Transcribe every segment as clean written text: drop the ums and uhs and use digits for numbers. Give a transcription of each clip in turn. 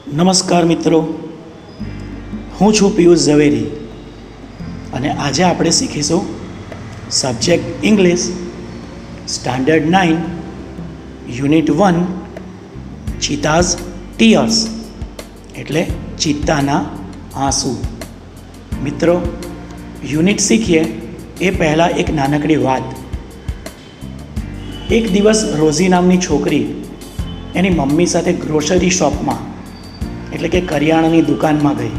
નમસ્કાર મિત્રો, હું છું પિયુષ ઝવેરી અને આજે આપણે શીખીશું subject English standard 9 unit 1 cheetah's tears એટલે ચિત્તાના આંસુ. મિત્રો, યુનિટ શીખીએ એ પહેલાં એક નાનકડી વાત. એક દિવસ રોઝી નામની છોકરી એની મમ્મી સાથે ગ્રોસરી શોપમાં એટલે કે કરિયાણાની દુકાનમાં ગઈ.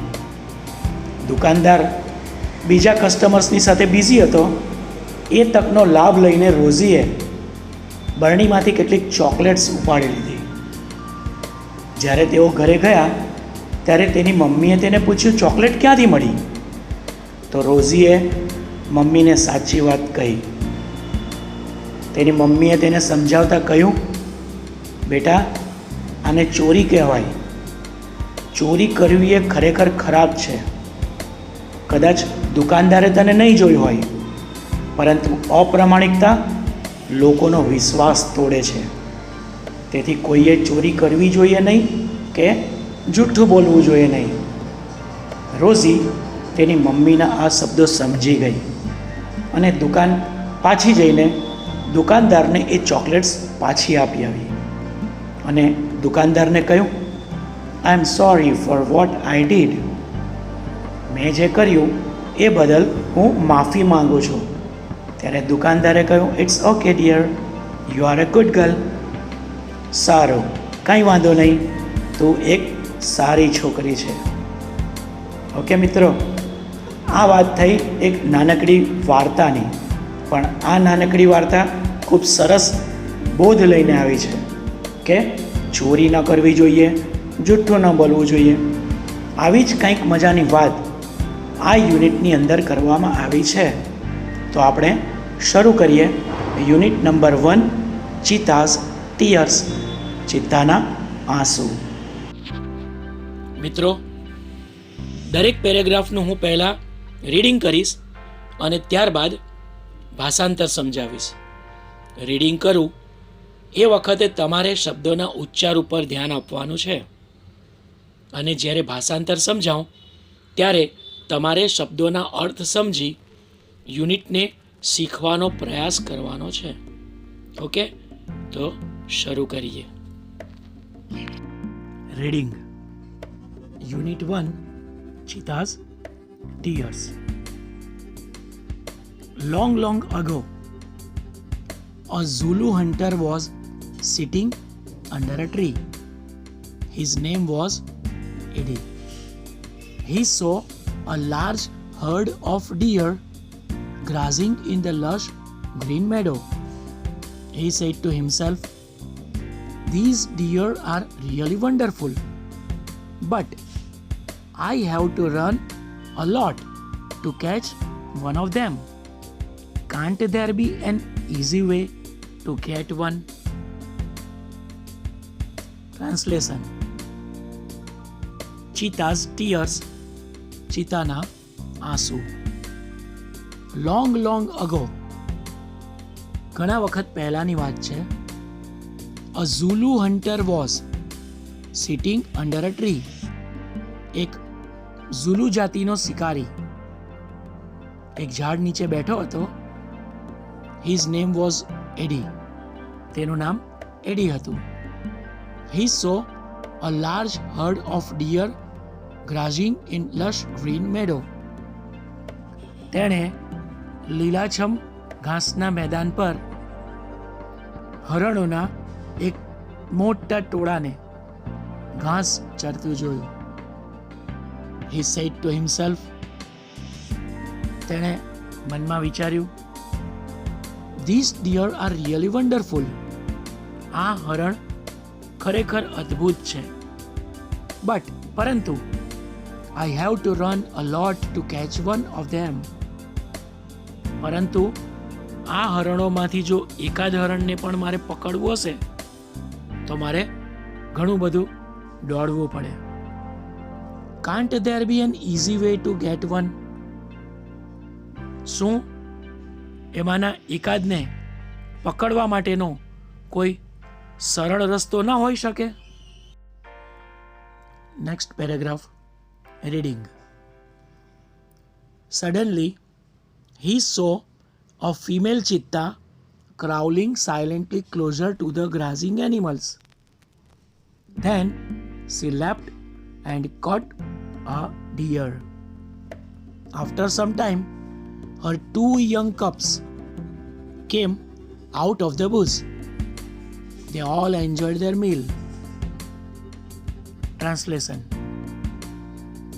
દુકાનદાર બીજા કસ્ટમર્સની સાથે બિઝી હતો. એ તકનો લાભ લઈને રોઝીએ બરણીમાંથી કેટલીક ચોકલેટ્સ ઉપાડી લીધી. જ્યારે તેઓ ઘરે ગયા ત્યારે તેની મમ્મીએ તેને પૂછ્યું, ચોકલેટ ક્યાંથી મળી? તો રોઝીએ મમ્મીને સાચી વાત કહી. તેની મમ્મીએ તેને સમજાવતા કહ્યું, બેટા, આને ચોરી કહેવાય. ચોરી કરવી એ ખરેખર ખરાબ છે. કદાચ દુકાનદારે તને નહીં જોઈ હોય, પરંતુ અપ્રામાણિકતા લોકોનો વિશ્વાસ તોડે છે. તેથી કોઈએ ચોરી કરવી જોઈએ નહીં કે જૂઠું બોલવું જોઈએ નહીં. રોઝી તેની મમ્મીના આ શબ્દો સમજી ગઈ અને દુકાન પાછી જઈને દુકાનદારને એ ચોકલેટ્સ પાછી આપી આવી અને દુકાનદારને કહ્યું, I am sorry for what I did. મેં જે કર્યું એ બદલ હું માફી માંગુ છું. ત્યારે દુકાનદારે કહ્યું, it's okay dear, you are a good girl. સારું, કાંઈ વાંધો નહીં, તું એક સારી છોકરી છે. ઓકે મિત્રો, આ વાત થઈ એક નાનકડી વાર્તાની. પણ આ નાનકડી વાર્તા ખૂબ સરસ બોધ લઈને આવી છે કે ચોરી ન કરવી જોઈએ, જૂઠું ન બોલવું જોઈએ. આવી જ કંઈક મજાની વાત આ યુનિટની અંદર કરવામાં આવી છે. તો આપણે શરૂ કરીએ યુનિટ નંબર 1 ચિતાઝ ટીયર્સ, ચિત્તાના આંસુ. મિત્રો, દરેક પેરેગ્રાફનું હું પહેલાં રીડિંગ કરીશ અને ત્યારબાદ ભાષાંતર સમજાવીશ. રીડિંગ કરું એ વખતે તમારે શબ્દોના ઉચ્ચાર ઉપર ધ્યાન આપવાનું છે અને જ્યારે ભાષાંતર સમજાવું ત્યારે તમારે શબ્દોના અર્થ સમજી યુનિટને શીખવાનો પ્રયાસ કરવાનો છે. ઓકે, તો શરૂ કરીએ. Reading unit 1 cheetah's tears. Long ago, a Zulu hunter was sitting under a tree. His name was Eddie. He saw a large herd of deer grazing in the lush green meadow. He said to himself, these deer are really wonderful, but I have to run a lot to catch one of them. Can't there be an easy way to get one? Translation. Cheetah's tears, ચિત્તાના આંસુ. Long ago, ઘણા વખત પહેલાની વાત છે. A Zulu hunter was sitting under a tree. એક ઝુલુ જાતિનો શિકારી એક ઝાડ નીચે બેઠો હતો. His name was Eddie. તેનું નામ એડી હતું. He saw a large herd of deer grazing in lush green meadow. તેણે લીલાછમ ઘાસના મેદાન પર હરણોના એક મોટા ટોળાને ઘાસ ચરતું જોયું. He said to himself. તેણે મનમાં વિચાર્યું, These deer are really wonderful. આ હરણ ખરેખર અદ્ભુત છે. પરંતુ I have to run a lot to catch one of them. પરંતુ આ હરણોમાંથી જો એકાદ હરણને પણ મારે પકડવું હશે તો મારે ઘણું બધું દોડવું પડે. Can't there be an easy way to get one? શું એમાંના એકાદને પકડવા માટેનો કોઈ સરળ રસ્તો ન હોઈ શકે? Next paragraph, reading. Suddenly, he saw a female cheetah crawling silently closer to the grazing animals. Then she leapt and caught a deer. After some time, her 2 young cubs came out of the bush. They all enjoyed their meal. Translation.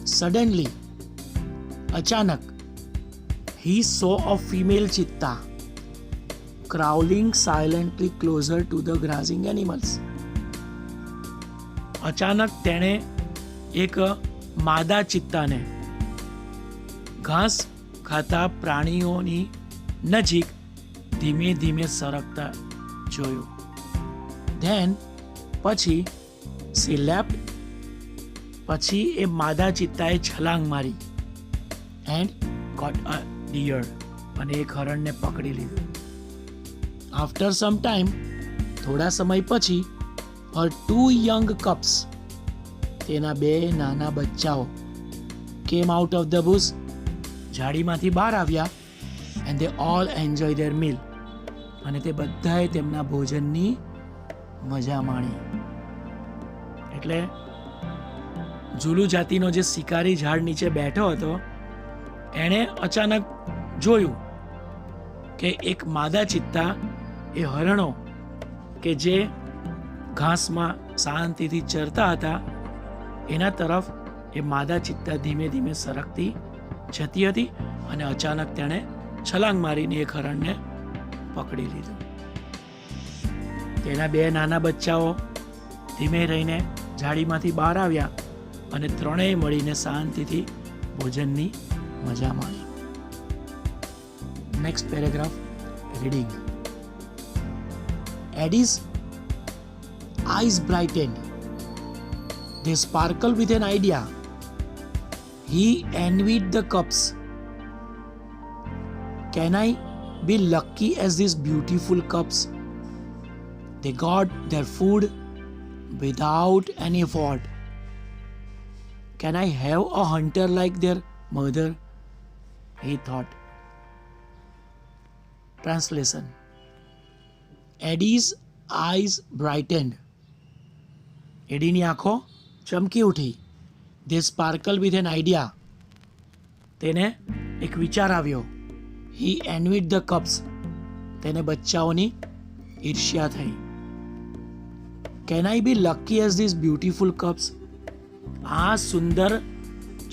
Suddenly, अचानक, he saw a female cheetah crawling silently closer to the grazing animals. અચાનક તેણે એક માદા ચિત્તાને ઘાસ ખાતા પ્રાણીઓની નજીક ધીમે ધીમે સરકતા જોયું. ધેન પછી she leapt, પછી એ માદા ચિત્તાએ છલાંગ મારી એન્ડ caught a deer, અને એક હરણને પકડી લીધું. આફ્ટર સમ ટાઈમ, થોડા સમય પછી, her 2 young cubs, તેના 2 નાના બચ્ચાઓ, came out of the bush, ઝાડીમાંથી બહાર આવ્યા, and they all enjoy their meal, અને તે બધાએ તેમના ભોજનની મજા માણી. એટલે ઝુલુ જાતિનો જે શિકારી ઝાડ નીચે બેઠો હતો, એણે અચાનક જોયું કે એક માદા ચિત્તા એ હરણો કે જે ઘાસમાં શાંતિથી ચરતા હતા એના તરફ એ માદા ચિત્તા ધીમે ધીમે સરકતી જતી હતી, અને અચાનક તેણે છલાંગ મારીને એક હરણને પકડી લીધું. તેના 2 નાના બચ્ચાઓ ધીમે રહીને ઝાડીમાંથી બહાર આવ્યા, અને ત્રણેય મળીને શાંતિથી ભોજનની મજા માણી. Next paragraph, reading. Eddie's eyes brightened. They sparkled with an idea. He envied the cubs. Can I be lucky as these beautiful cubs? They got their food without any effort. Can I have a hunter like their mother? He thought. Translation. Eddie's eyes brightened. એડીની આંખો ચમકી ઉઠી. They sparkled with an idea. તેને એક વિચાર આવ્યો. He envied the cubs. તેને બચ્ચાઓની ઈર્ષ્યા થઈ. Can I be lucky as these beautiful cubs? આ સુંદર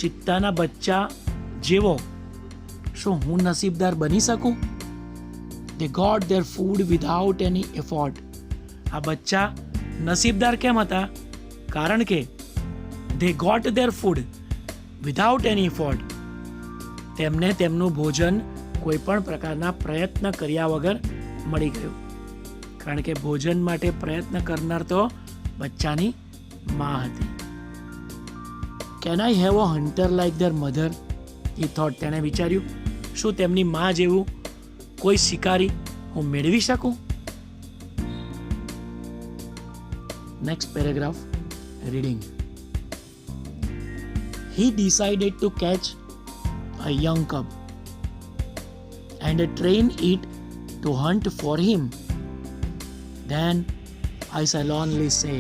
ચિત્તાના બચ્ચા જેવો શું હું નસીબદાર બની શકું? They got their food without any effort. આ બચ્ચા નસીબદાર કેમ હતા? કારણ કે they got their food without any effort. તેમને તેમનું ભોજન કોઈ પણ પ્રકારના પ્રયત્ન કર્યા વગર મળી ગયું. કારણ કે ભોજન માટે પ્રયત્ન કરનાર તો બચ્ચાની માં હતી. Can I have a hunter like their mother? He thought. તેણે વિચાર્યું, શું તેમની માં જેવું કોઈ શિકારી હું મેળવી શકું? Next paragraph, reading. He decided to catch a young cub and train it to hunt for him. Then I shall only say,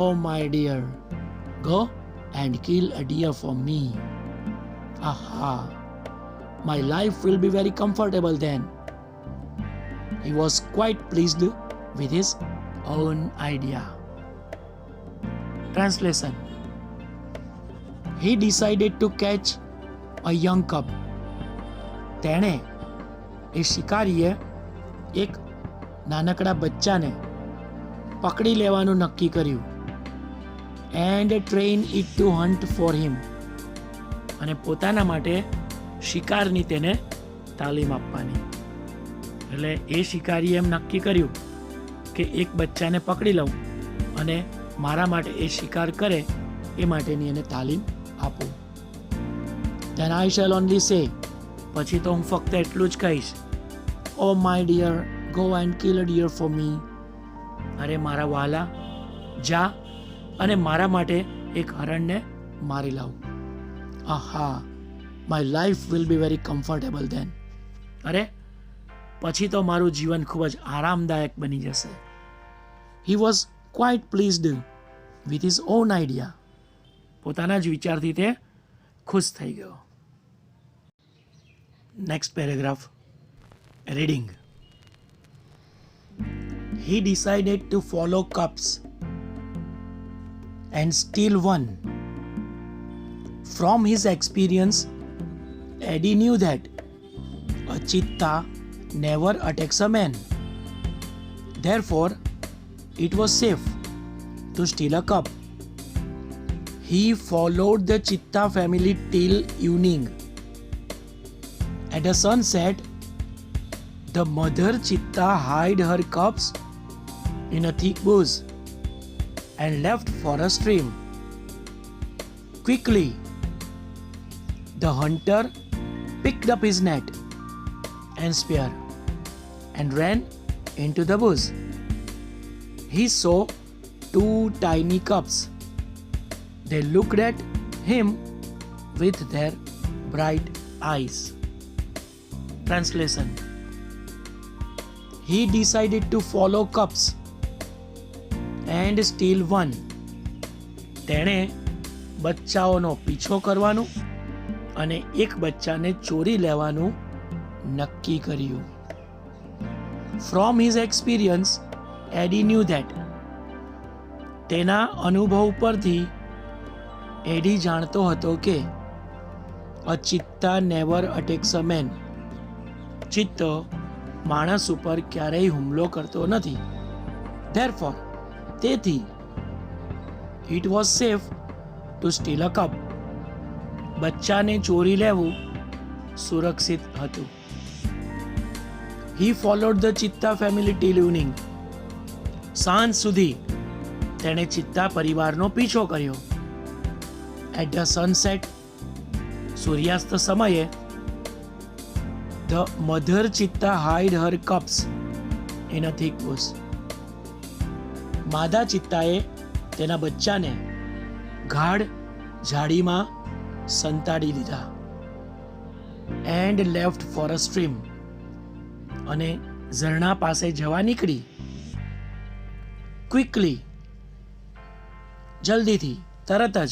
"Oh my dear, go and kill a deer for me." Aha! My life will be very comfortable then. He was quite pleased with his own idea. Translation. He decided to catch a young cub. તેણે એ શિકારીએ એક નાનકડા બચ્ચાને પકડી લેવાનું નક્કી કર્યું. And train it to hunt for him. અને પોતાના માટે શિકારની તેને તાલીમ આપવાની. એટલે એ શિકારીએ એમ નક્કી કર્યું કે એક બચ્ચાને પકડી લઉં અને મારા માટે એ શિકાર કરે એ માટેની એને તાલીમ આપું. Then I shall only say, પછી તો હું ફક્ત એટલું જ કહીશ, "Oh my dear, go and kill a deer for me." અરે મારા વાલા, જા અને મારા માટે એક હરણને મારી લાવું. આહા, my life will be very comfortable then. અરે, પછી તો મારું જીવન ખૂબ જ આરામદાયક બની જશે. He was quite pleased with his own idea. પોતાના જ વિચારથી તે ખુશ થઈ ગયો. Next paragraph, reading. He decided to follow cups and steal one. From his experience, Eddie knew that a cheetah never attacks a man. Therefore, it was safe to steal a cup. He followed the cheetah family till evening. At the sunset, the mother cheetah hid her cubs in a thick bush and left for a stream. Quickly, the hunter picked up his net and spear and ran into the bush. He saw two tiny cubs. They looked at him with their bright eyes. Translation. He decided to follow cubs and steal one. તેણે બચ્ચાઓનો પીછો કરવાનું અને એક બચ્ચાને ચોરી લેવાનું નક્કી કર્યું. From his experience, Eddie knew that. તેના અનુભવ પરથી એડી જાણતો હતો કે a cheetah never attacks a man. ચિત્તો માણસ ઉપર ક્યારેય હુમલો કરતો નથી. Therefore, તેથી it was safe to steal a cub. બચ્ચાને ચોરી લેવું સુરક્ષિત હતું. He followed the cheetah family till evening. સાંજ સુધી તેણે ચિત્તા પરિવારનો પીછો કર્યો. At the sunset, સૂર્યાસ્ત સમયે, the mother cheetah hid her cubs in a thick bush. માદા ચિત્તાએ તેના બચ્ચાને ગાઢ ઝાડીમાં સંતાડી દીધા. And left for a stream. અને ઝરણા પાસે જવા નીકળી. Quickly, જલ્દીથી, તરત જ,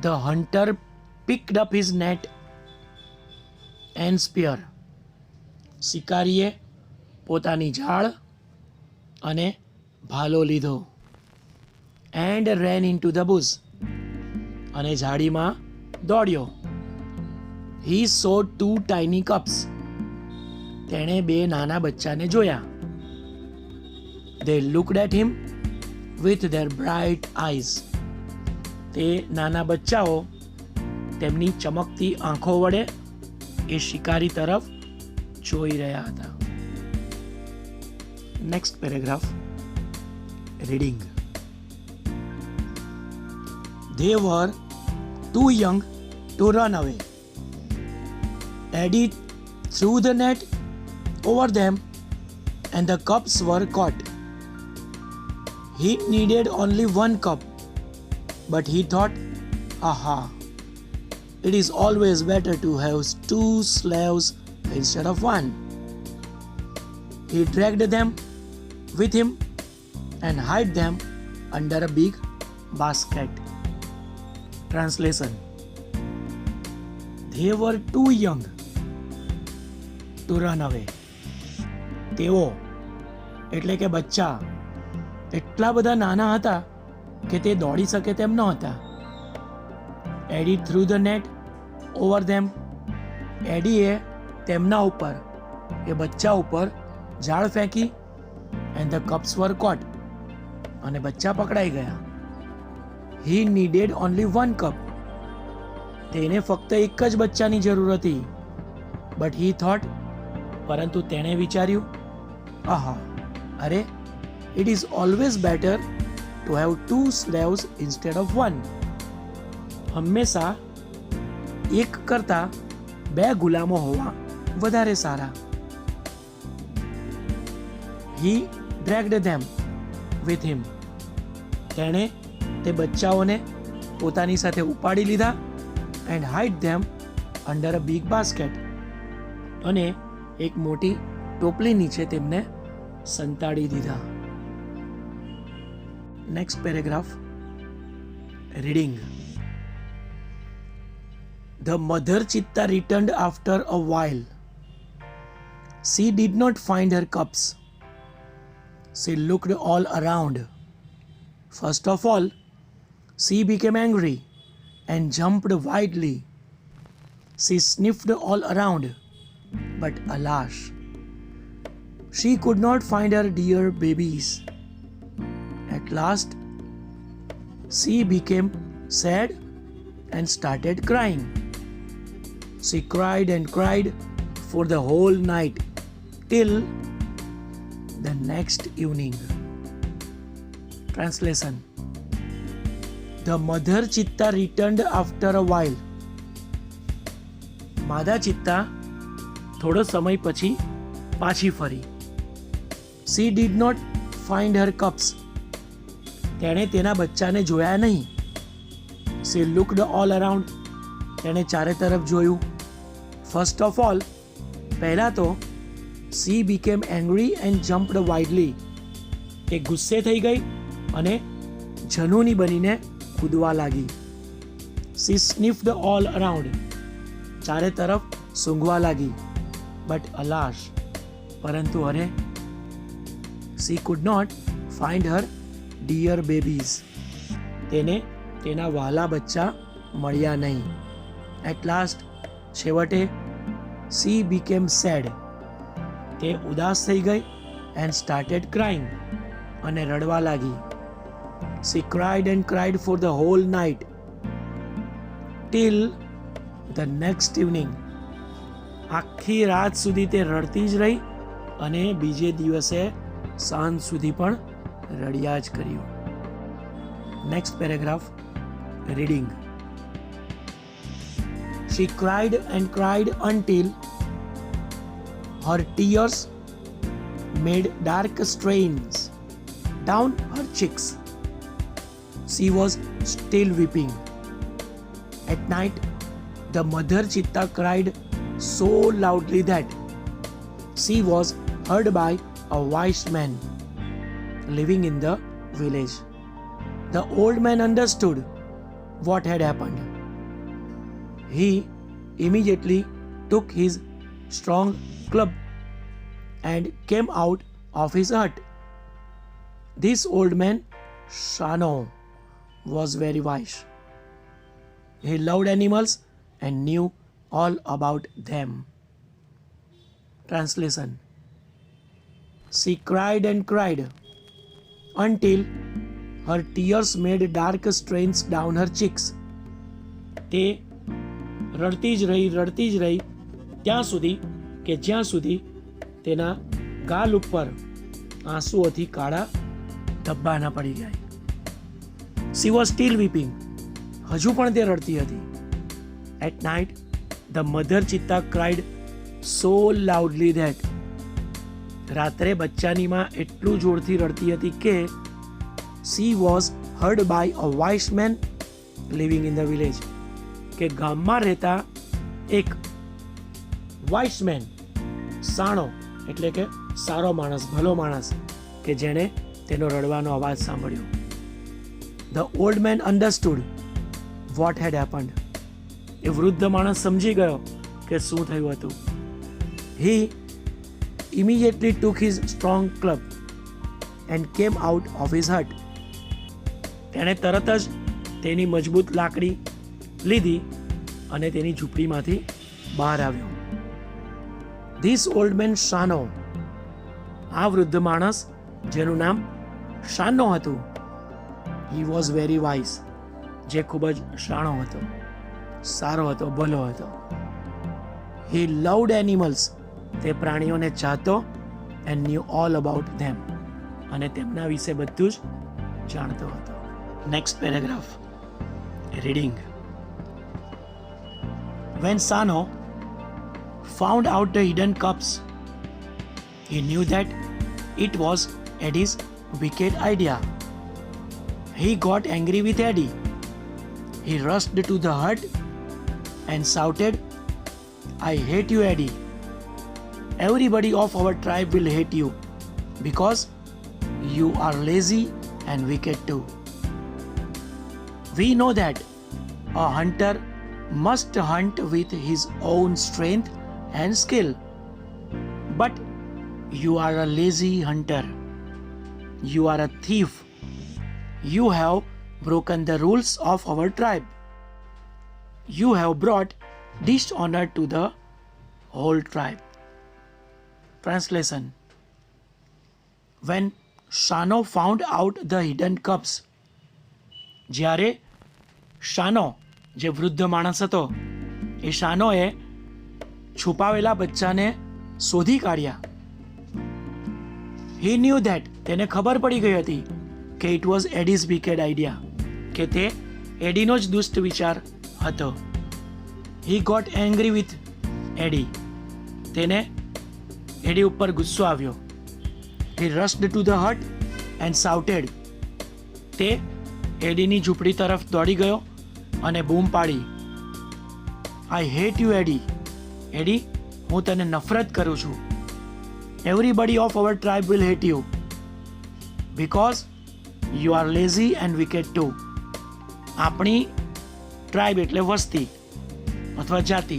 the hunter picked up his net and spear. શિકારીએ પોતાની ઝાડ અને ભાલો લીધો. And ran into the bush. અને ઝાડીમાં દોડ્યો. He saw two tiny cubs. તેણે બે નાના બચ્ચાને જોયા. They looked at him with their bright eyes. તે નાના બચ્ચાઓ તેમની ચમકતી આંખો વડે એ શિકારી તરફ જોઈ રહ્યા હતા. Next paragraph, reading. They were too young to run away. Eddie threw the net over them and the cubs were caught. He needed only one cub, but he thought, aha, it is always better to have two slaves instead of one. He dragged them with him and hid them under a big basket. Translation. They were too young to run away. તેઓ એટલે કે બચ્ચા એટલા બધા નાના હતા કે તે દોડી શકે તેમ ન હતા. Eddie threw the net over them. ADA તેમના ઉપર એ બચ્ચા ઉપર ઝાડ ફેંકી. And the cubs were caught. અને બચ્ચા પકડાઈ ગયા. He needed only one cub. તેને ફક્ત એક જ બચ્ચાની જરૂર હતી. But he thought, પરંતુ તેણે વિચાર્યું, આહા, અરે, it is always better to have two slaves instead of one. હંમેશા એક કરતા બે ગુલામો હોવા વધારે સારા. He dragged them with him. તેણે તે બચ્ચાઓને પોતાની સાથે ઉપાડી લીધા and hide them under a big basket, અને એક મોટી ટોપલી નીચે તેમને સંતાડી દીધા. Next paragraph, reading. The mother cheetah returned after a while. She did not find her cubs. She looked all around. First of all, she became angry and jumped wildly. She sniffed all around, but alas, she could not find her dear babies. At last, she became sad and started crying. She cried and cried for the whole night till the next evening. Translation. The mother cheetah returned after a while. માદા ચિત્તા થોડો સમય પછી પાછી ફરી. She did not find her cubs. તેણે તેના બચ્ચાને જોયા નહીં. She looked all around. તેણે ચારે તરફ જોયું. First of all, પહેલા તો she became angry and jumped wildly. તે ગુસ્સે થઈ ગઈ અને જનૂની બનીને કૂદવા લાગી. She sniffed all around. ચારે તરફ સૂંઘવા લાગી. But alas, પરંતુ અરે, she could not find her dear babies. તેને તેના વહાલા બચ્ચા મળ્યા નહીં. At last, છેવટે, she became sad. તે ઉદાસ થઈ ગઈ and started crying. અને રડવા લાગી. She cried and cried for the whole night till the next evening. આખી રાત સુધી તે રડતી જ રહી અને બીજે દિવસે સાંજ સુધી પણ રડ્યા જ કર્યું. Next paragraph, reading. She cried and cried until her tears made dark stains down her cheeks. She was still weeping. At night, the mother cheetah cried so loudly that she was heard by a wise man living in the village. The old man understood what had happened. He immediately took his strong club and came out of his hut. This old man, Shano, was very wise. He loved animals and knew all about them. Translation. She cried and cried until her tears made dark stains down her cheeks. તે રડતી જ રહી ત્યાં સુધી કે જ્યાં સુધી તેના ગાલ ઉપર આંસુઓથી કાળા ધબ્બા ના પડી ગયા. She was still weeping. હજુ પણ તે રડતી હતી. At night, the mother cheetah cried so loudly that રાત્રે બચ્ચાની માં એટલું જોરથી રડતી હતી કે she was heard by a wise man living in the village. કે ગામમાં રહેતા એક વાઇસ મેન, સાણો એટલે કે સારો માણસ, ભલો માણસ, કે જેણે તેનો રડવાનો અવાજ સાંભળ્યો. The old man understood what had happened. એ વૃદ્ધ માણસ સમજી ગયો કે શું થયું હતું. He immediately took his strong club and came out of his hut. તેણે તરત જ તેની મજબૂત લાકડી લીધી અને તેની ઝૂંપડીમાંથી બહાર આવ્યો. This old man Shano, આ વૃદ્ધ માણસ જેનું નામ શાનો હતું, he was very wise, જે ખૂબ જ શાણો હતો, સારો હતો, ભલો હતો. He loved animals, તે પ્રાણીઓને ચાહતો and knew all about them, અને તેમના વિશે બધું જ જાણતો હતો. Next paragraph, reading. When Sano found out the hidden cups, he knew that it was Eddie's wicked idea. He got angry with Eddie. He rushed to the hut and shouted, "I hate you, Eddie. Everybody of our tribe will hate you because you are lazy and wicked too. We know that a hunter must hunt with his own strength and skill. But you are a lazy hunter. You are a thief. You have broken the rules of our tribe. You have brought dishonor to the whole tribe." Translation: When Shano found out the hidden cubs, જ્યારે શાનો જે વૃદ્ધ માણસ હતો એ શાનોએ છુપાવેલા બચ્ચાને શોધી કાઢ્યા. He knew that, તેને ખબર પડી ગઈ હતી કે it was Eddie's wicked idea, કે તે એડીનો જ દુષ્ટ વિચાર હતો. He got angry with Eddie, તેને એડી ઉપર ગુસ્સો આવ્યો. He rushed to the hut and shouted, તે એડીની ઝૂંપડી તરફ દોડી ગયો અને બૂમ પાડી, "I hate you, Eddie. એડી, હું તને નફરત કરું છું. Everybody of our tribe will hate you because you are lazy and wicked too." આપણી ટ્રાઇબ એટલે વસ્તી અથવા જાતિ,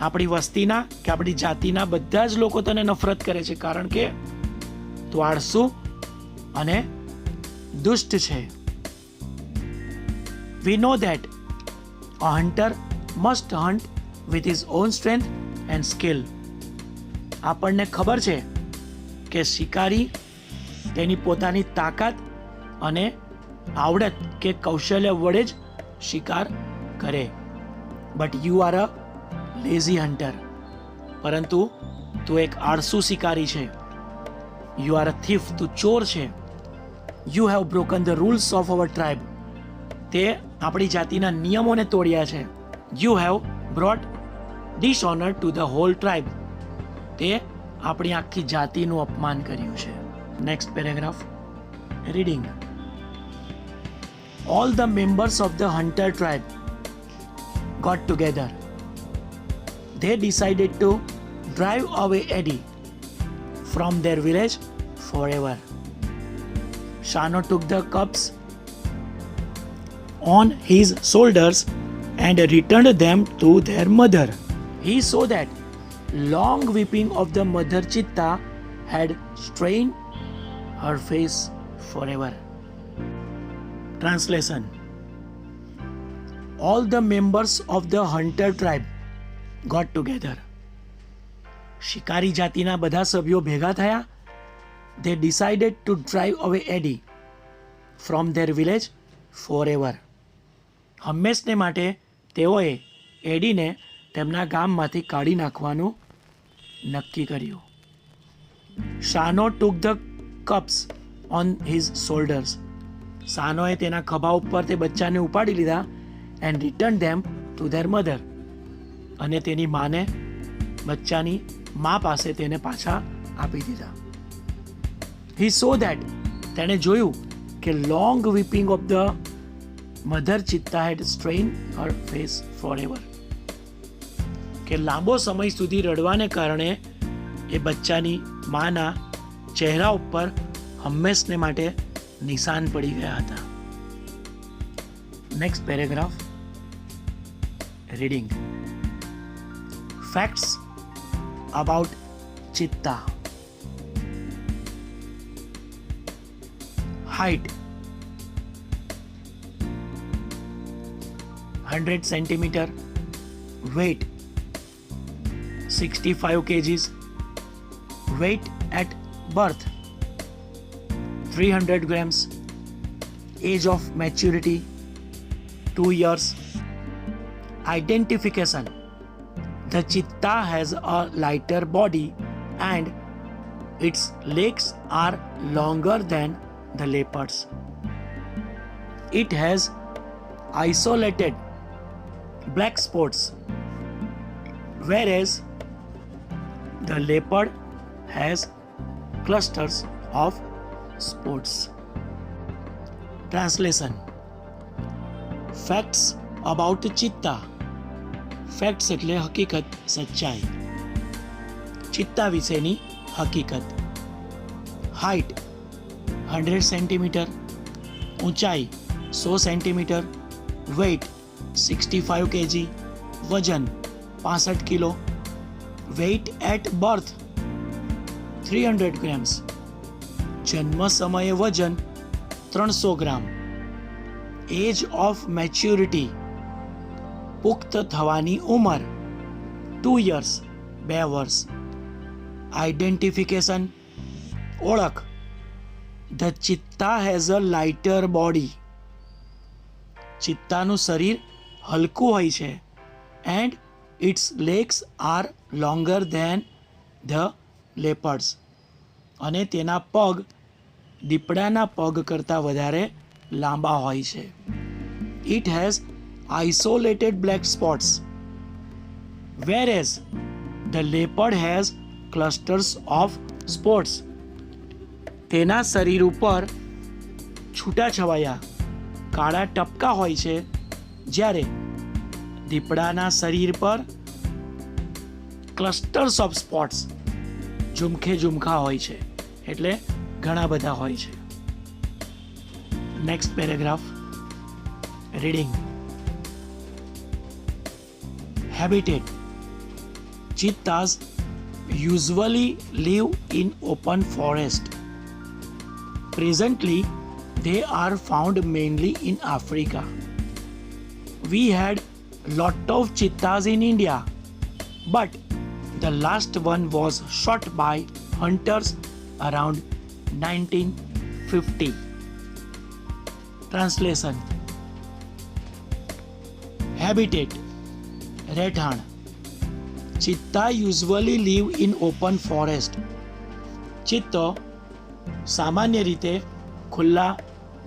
આપણી વસ્તીના કે આપણી જાતિના બધા જ લોકો તને નફરત કરે છે કારણ કે તું આળસુ અને દુષ્ટ છે. We know that a hunter must hunt with his own strength and skill. આપણને ખબર છે કે શિકારી તેની પોતાની તાકાત અને આવડત કે કૌશલ્ય વડે જ શિકાર કરે. But you are a lazy hunter, પરંતુ તું એક આળસુ શિકારી છે. યુ આર અ થીફ, તું ચોર છે. You have broken the rules of our tribe, તે આપણી જાતિના નિયમોને તોડ્યા છે. You have brought dishonour to the whole tribe, તે આપણી આખી જાતિનું અપમાન કર્યું છે. Next paragraph reading. All the members of the hunter tribe got together. They decided to drive away Eddie from their village forever. Shano took the cubs on his shoulders and returned them to their mother. He saw that long weeping of the mother cheetah had strained her face forever. Translation: All the members of the hunter tribe got together. શિકારી જાતિના બધા સભ્યો ભેગા થયા. They decided to drive away Eddie from their village forever. હંમેશને માટે તેઓએ એડીને તેમના ગામમાંથી કાઢી નાખવાનું નક્કી કર્યું. Shano took the cubs on his shoulders. શાનોએ તેના ખભા ઉપર તે બચ્ચાને ઉપાડી લીધા and returned them to their mother. અને તેની માને બચ્ચાની મા પાસે તેને પાછા આપી દીધા. He saw that, તેણે જોયું કે long weeping of the mother cheetah had strained her face forever. કે લાંબો સમય સુધી રડવાને કારણે એ બચ્ચાની માના ચહેરા ઉપર હંમેશને માટે નિશાન પડી ગયા હતા. Next paragraph reading. Facts about cheetah. Height 100 centimeter, weight 65 kgs, weight at birth 300 grams, age of maturity 2 years. Identification: the cheetah has a lighter body and its legs are longer than the leopard's. It has isolated black spots, whereas the leopard has clusters of spots. Translation. Facts about cheetah. Facts એટલે હકીકત, સચ્ચાઈ. ચિત્તા વિશેની હકીકત. Height 100 centimetre, ઊંચાઈ 100 centimetre, weight 65 kg, વજન 65 kilo, weight at birth 300 grams, જન્મ સમયે વજન 300 ગ્રામ, એજ ઓફ મેચ્યોરિટી પુખ્ત થવાની ઉંમર 2 years 2 વર્ષ, આઇડેન્ટિફિકેશન ઓળખ the cheetah has a lighter body. ચિત્તાનું શરીર હલકું હોય છે and its legs are longer than the leopard's. અને તેના પગ દીપડાના પગ કરતાં વધારે લાંબા હોય છે. It has isolated black spots whereas the leopard has clusters of spots. તેના શરીર ઉપર છૂટાછવાયા કાળા ટપકા હોય છે, જ્યારે દીપડાના શરીર પર ક્લસ્ટર્સ ઓફ સ્પોટ્સ ઝુમખા હોય છે, એટલે ઘણા બધા હોય છે. Next paragraph. Reading. Habitat. Cheetahs usually live in open forest. Presently, they are found mainly in Africa. We had lot of cheetahs in India, but the last one was shot by hunters around 1950. Translation. Habitat. રહેઠાણ. Cheetah usually live in open forest. ચિત્તો સામાન્ય રીતે ખુલ્લા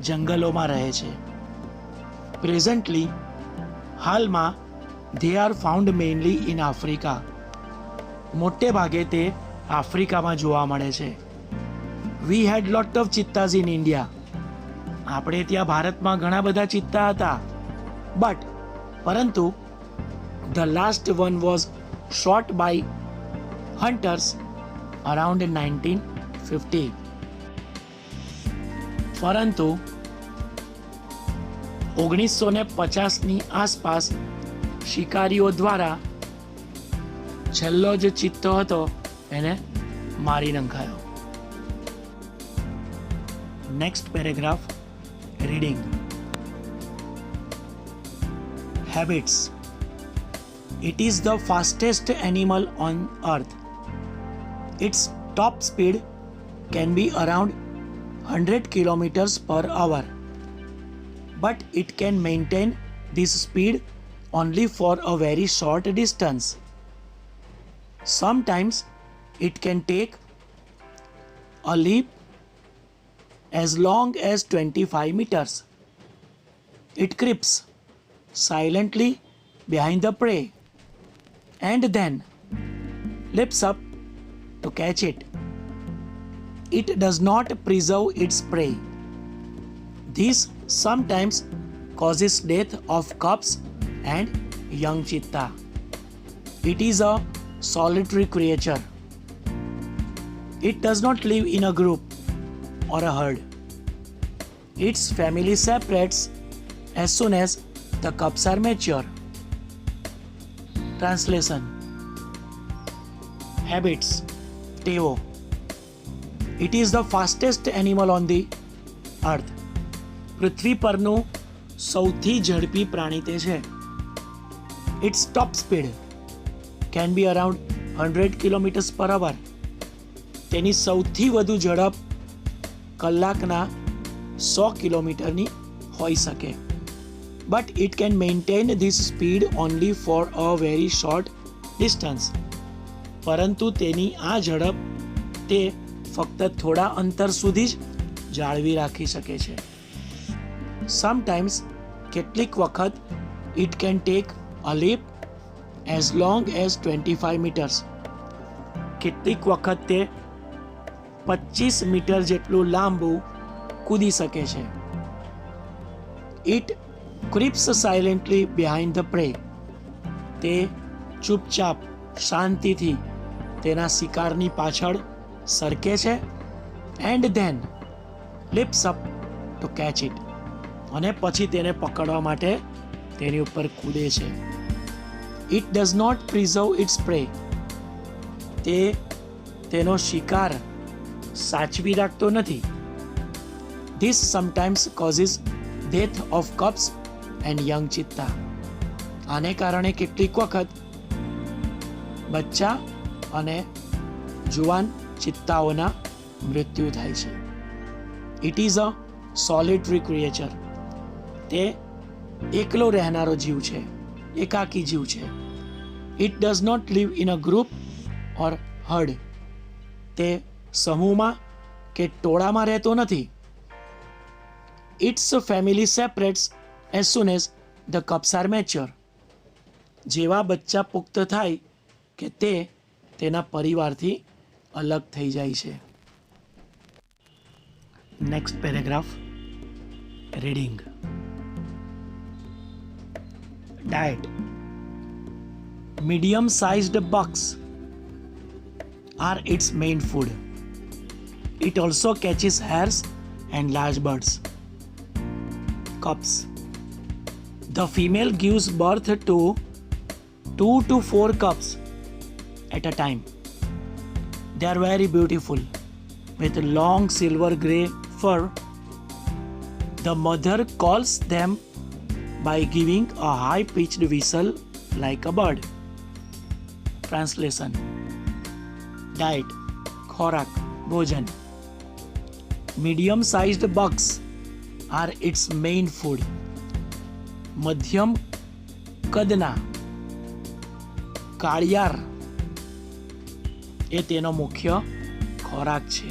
જંગલોમાં રહે છે. Presently હાલમાં they are found mainly in Africa. મોટે ભાગે તે આફ્રિકામાં જોવા મળે છે. We had lot of cheetahs in India. આપણે ત્યાં ભારતમાં ઘણા બધા ચિત્તા હતા, પરંતુ the last one was shot by hunters around 1950. પરંતુ 1950ની આસપાસ શિકારીઓ દ્વારા છેલ્લો જે ચિત્તો હતો એને મારી નંખાયો. Next paragraph. Reading. Habits. It is the fastest animal on earth. Its top speed can be around 100 kilometers per hour, but it can maintain this speed only for a very short distance. Sometimes it can take a leap as long as 25 meters. It creeps silently behind the prey and then leaps up to catch it. It does not preserve its prey. This sometimes causes death of cubs and young cheetah. It is a solitary creature. It does not live in a group or a herd. Its family separates as soon as the cubs are mature. Translation. Habits. ટેવો. It is the fastest animal on the earth. પૃથ્વી પરનું સૌથી ઝડપી પ્રાણી તે છે. Its top speed can be around 100 kilometers per hour. તેની સૌથી વધુ ઝડપ કલાકના 100 કિલોમીટરની હોઈ શકે. But it can maintain this speed only for a very short distance. પરંતુ તેની આ ઝડપ તે ફક્ત થોડા અંતર સુધી જ જાળવી રાખી શકે છે. Sometimes કેટલીક વખત it can take a leap as long as 25 meters. કેટલીક વખત તે 25 મીટર જેટલું લાંબુ કૂદી શકે છે. It creeps silently behind the prey. તે ચૂપચાપ શાંતિથી તેના શિકારની પાછળ સરકે છે. And then leaps up to catch it. અને પછી તેને પકડવા માટે તેની ઉપર કૂદે છે. It does not preserve its prey. તે તેનો શિકાર સાચવી રાખતો નથી. This sometimes causes death of cubs and young cheetah. આને કારણે કેટલીક વખત બચ્ચા અને જુવાન ચિત્તાઓના મૃત્યુ થાય છે. It is a solitary creature. તે એકલો રહેનારો જીવ છે, એકાકી જીવ છે. It does not live in a group or herd. તે સમૂહમાં કે ટોળામાં રહેતો નથી. Its family separates as soon as the cubs are mature. જેવા બચ્ચા પુખ્ત થાય કે તે તેના પરિવારથી અલગ થઈ જાય છે. Next paragraph. Reading. Diet. Medium-sized bugs are its main food. It also catches hares and large birds. Cubs. The female gives birth to 2 to 4 cubs at a time. They are very beautiful with long silver grey fur. The mother calls them by giving a high-pitched whistle like a bird. Translation. Diet. ખોરાક, ભોજન. Medium-sized bugs are its main food. મધ્યમ કદના કાળિયાર એ તેનો મુખ્ય ખોરાક છે.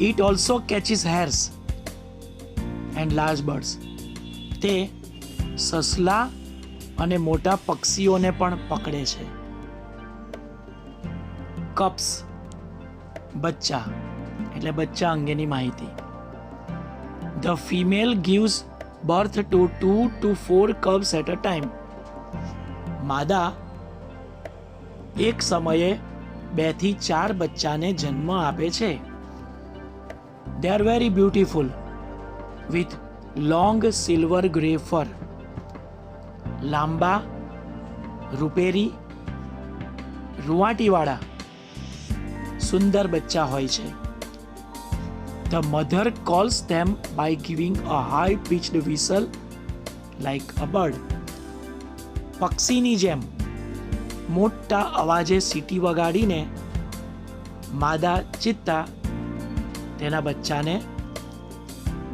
It also catches hares and large birds. તે સસલા અને મોટા પક્ષીઓને પણ પકડે છે. કપ્સ. બચ્ચા એટલે બચ્ચા અંગેની માહિતી. The female gives birth to 2 to 4 cubs at a time. માદા એક સમયે 2 થી 4 બચ્ચાને જન્મ આપે છે. They are very beautiful with long silver grey fur. લાંબા રૂપેરી રૂંવાટીવાળા સુંદર બચ્ચા હોય છે. The mother calls them by giving a high-pitched whistle like a bird. પક્ષીની જેમ મોટા અવાજે સીટી વગાડીને માદા ચિત્તા તેના બચ્ચાને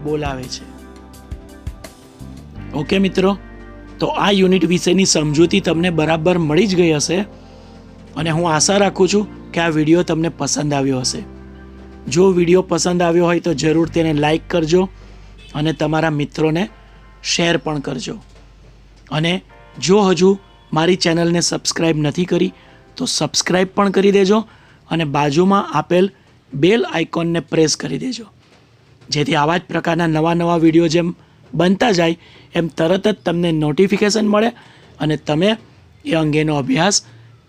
બોલાવે છે. ઓકે મિત્રો, તો આ યુનિટ વિશેની સમજૂતી તમને બરાબર મળી જ ગઈ હશે અને હું આશા રાખું છું કે આ વિડીયો તમને પસંદ આવ્યો હશે. જો વિડીયો પસંદ આવ્યો હોય તો જરૂર તેને લાઈક કરજો અને તમારા મિત્રોને શેર પણ કરજો. અને જો હજુ મારી ચેનલને સબસ્ક્રાઈબ નથી કરી તો સબસ્ક્રાઈબ પણ કરી દેજો અને બાજુમાં આપેલ બેલ આઇકોનને પ્રેસ કરી દેજો, જેથી આવા જ પ્રકારના નવા વિડીયો જેમ બનતા જાય એમ તરત જ તમને નોટિફિકેશન મળે અને તમે એ અંગેનો અભ્યાસ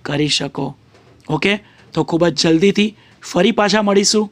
કરી શકો. ઓકે, તો ખૂબ જ જલ્દીથી ફરી પાછા મળીશું